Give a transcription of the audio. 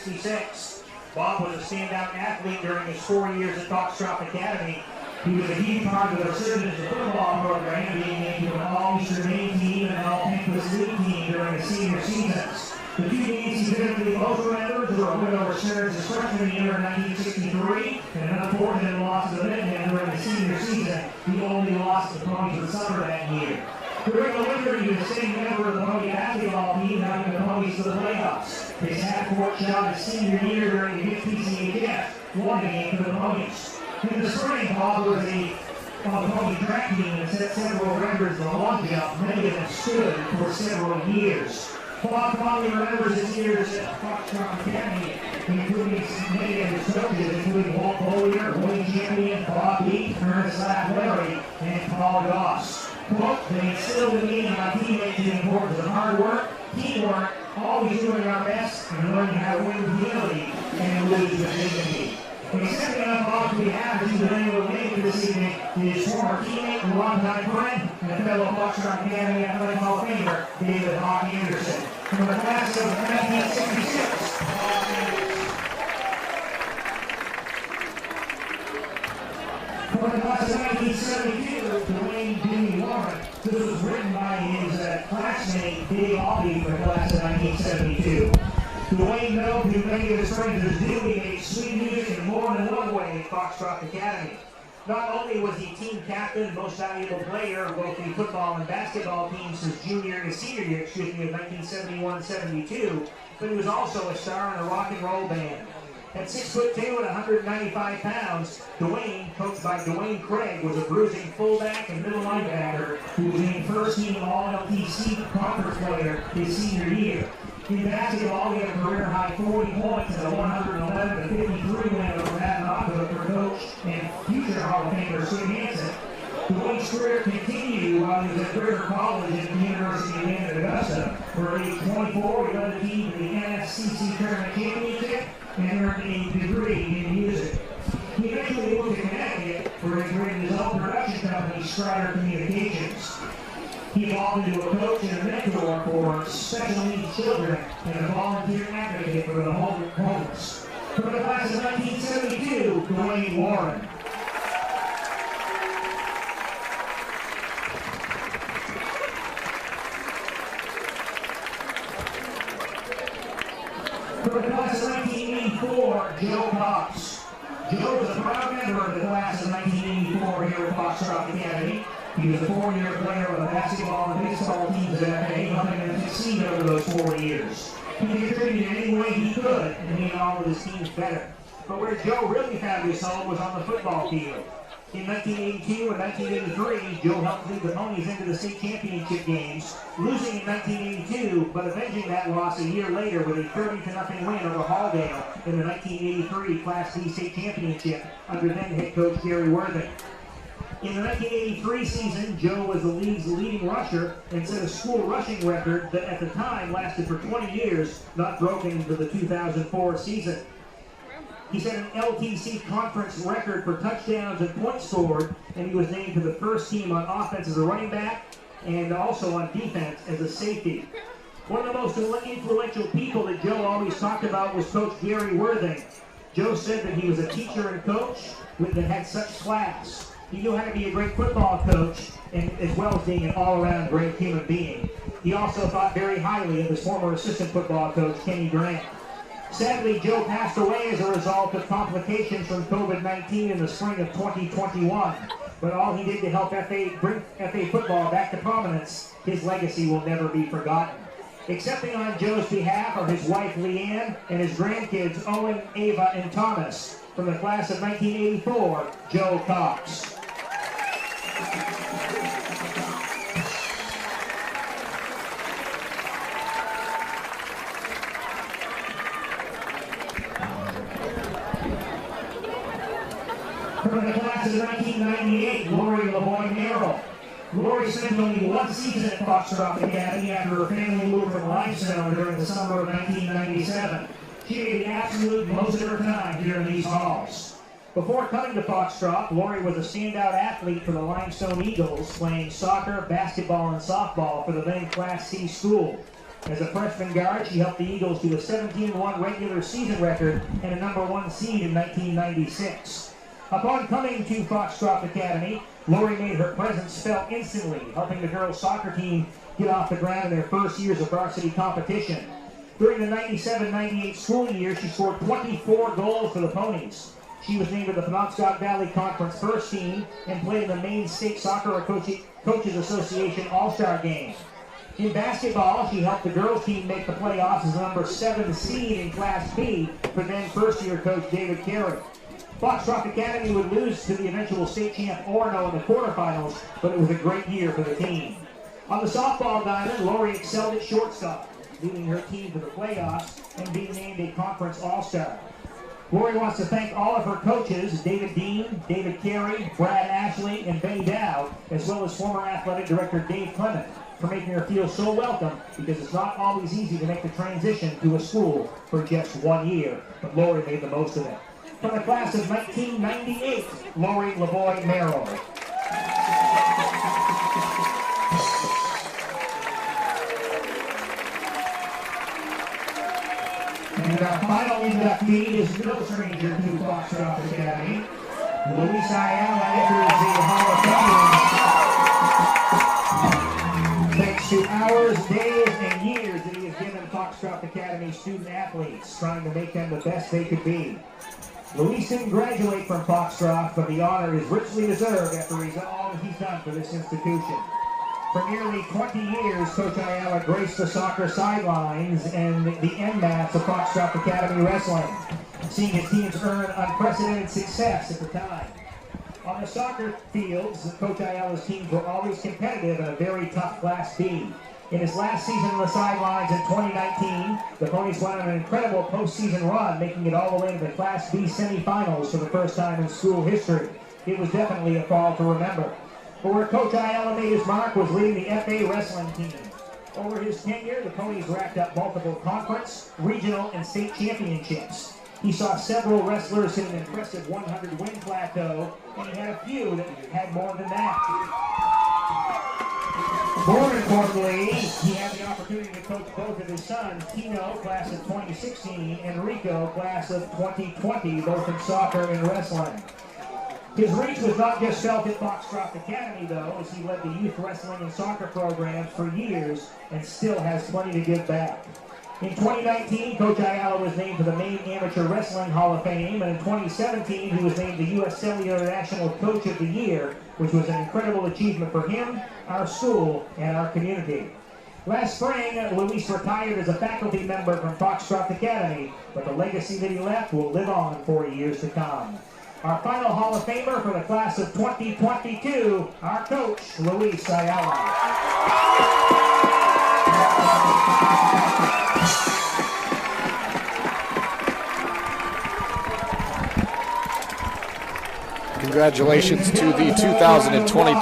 1966. Bob was a standout athlete during his 4 years at Foxcroft Academy. He was a key part of the resurgence of football program, being named to an All-Eastern A team and an All-Campus League team during his senior seasons. The two games he typically most remembers were a win over Stearns' his freshman year in 1963 and an unfortunate loss to the Minutemen during the senior season, the only loss to the Ponies of summer that year. During the winter, he was a sitting member of the Pony basketball team, helping the Ponies to the playoffs. His half-court shot his senior year during the PCHF won the game for the Ponies. In the spring, Bob was on the Pony track team and set several records in the long jump, many of them stood for several years. Bob fondly remembers his years at Foxcroft Academy, including many of his coaches, including Walt Collier, Wayne Champion, Bob Beek, Ernest Larry, and Paul Goss. Quote, they instilled in me and my teammates the importance of hard work, teamwork, always doing our best, and learning how to win with humility and lose with dignity. Accepting on Bob's behalf as he's been able to make this evening his former teammate and longtime friend and fellow Foxcroft Academy Athletic Hall of Famer, David Hawk Anderson. From the class of 1966. From the class of 1972, Dwayne Jimmy Warren. This was written by his classmate, Dave Albee, for the class of 1972. Dwayne Noble, who many of his friends as do, he made sweet music in more than one way at Foxcroft Academy. Not only was he team captain and most valuable player of both the football and basketball teams his junior and senior year, of 1971-72, but he was also a star in a rock and roll band. At 6'2" and 195 pounds, Dwayne, coached by Dwayne Craig, was a bruising fullback and middle linebacker who was named first-team All-LTC conference player his senior year. In basketball, he had a career-high 40 points and a 111-53 win over Matt Knoxville for coach and future Hall of Famer Sid Hansen. Dwayne's career continued while he was at River College at the University of Augusta, where at age 24 he led the team to the NSCC Tournament Championship and earned a degree in music. He eventually moved to Connecticut, where he created his own production company, Strider Communications. He evolved into a coach and a mentor for special needs children and a volunteer advocate for the homeless. From the class of 1972, Dwayne Warren. From the class of 1984, Joe Cox. Joe was a proud member of the class of 1984 here at Foxcroft Academy. He was a 4-year player of the basketball and baseball teams at FA, helping them succeed over those 4 years. He contributed in any way he could and made all of his teams better. But where Joe really found his home was on the football field. In 1982 and 1983, Joe helped lead the Ponies into the state championship games, losing in 1982, but avenging that loss a year later with a 30-0 win over Halldale in the 1983 Class D state championship under then head coach Gary Worthing. In the 1983 season, Joe was the league's leading rusher and set a school rushing record that at the time lasted for 20 years, not broken until the 2004 season. He set an LTC conference record for touchdowns and points scored, and he was named to the first team on offense as a running back and also on defense as a safety. One of the most influential people that Joe always talked about was Coach Gary Worthing. Joe said that he was a teacher and coach that had such class. He knew how to be a great football coach, and as well as being an all-around great human being. He also thought very highly of his former assistant football coach, Kenny Grant. Sadly, Joe passed away as a result of complications from COVID-19 in the spring of 2021. But all he did to help bring FA football back to prominence, his legacy will never be forgotten. Accepting on Joe's behalf are his wife, Leanne, and his grandkids, Owen, Ava, and Thomas. From the class of 1984, Joe Cox. From the class of 1998, Lori LeBoy Merrill. Lori spent only one season at Foxcroft Academy after her family moved from Limestone during the summer of 1997. She made the absolute most of her time here in these halls. Before coming to Foxcroft, Lori was a standout athlete for the Limestone Eagles, playing soccer, basketball, and softball for the then Class C school. As a freshman guard, she helped the Eagles to a 17-1 regular season record and a #1 seed in 1996. Upon coming to Foxcroft Academy, Lori made her presence felt instantly, helping the girls' soccer team get off the ground in their first years of varsity competition. During the 97-98 school year, she scored 24 goals for the Ponies. She was named to the Penobscot Valley Conference first team and played in the Maine State Soccer Coaches Association All-Star Game. In basketball, she helped the girls team make the playoffs as the #7 seed in Class B for then first-year coach David Carey. Foxcroft Academy would lose to the eventual state champ Orono in the quarterfinals, but it was a great year for the team. On the softball diamond, Lori excelled at shortstop, leading her team to the playoffs and being named a conference all-star. Lori wants to thank all of her coaches, David Dean, David Carey, Brad Ashley, and Benny Dow, as well as former athletic director Dave Clement, for making her feel so welcome, because it's not always easy to make the transition to a school for just 1 year, but Lori made the most of it. From the class of 1998, Lori LaVoy Merrill. And our final inductee is no stranger to Foxcroft Academy. Luis Ayala enters the Hall of Fame thanks to hours, days, and years that he has given Foxcroft Academy student athletes, trying to make them the best they could be. Luis didn't graduate from Foxcroft, but the honor is richly deserved after all he's done for this institution. For nearly 20 years, Coach Ayala graced the soccer sidelines and the end mats of Foxcroft Academy Wrestling, seeing his teams earn unprecedented success at the time. On the soccer fields, Coach Ayala's teams were always competitive in a very tough Class B. In his last season on the sidelines in 2019, the Ponies went on an incredible postseason run, making it all the way to the Class B semifinals for the first time in school history. It was definitely a fall to remember. But where Coach Ayala made his mark was leading the FA wrestling team. Over his tenure, the Ponies racked up multiple conference, regional, and state championships. He saw several wrestlers hit an impressive 100-win plateau, and he had a few that had more than that. More importantly, he had the opportunity to coach both of his sons, Tino, class of 2016, and Rico, class of 2020, both in soccer and wrestling. His reach was not just felt at Foxcroft Academy, though, as he led the youth wrestling and soccer programs for years and still has plenty to give back. In 2019, Coach Ayala was named to the Maine Amateur Wrestling Hall of Fame, and in 2017, he was named the U.S. Cellular National Coach of the Year, which was an incredible achievement for him, our school, and our community. Last spring, Luis retired as a faculty member from Foxcroft Academy, but the legacy that he left will live on for years to come. Our final Hall of Famer for the class of 2022, our coach, Luis Ayala. Congratulations to the 2022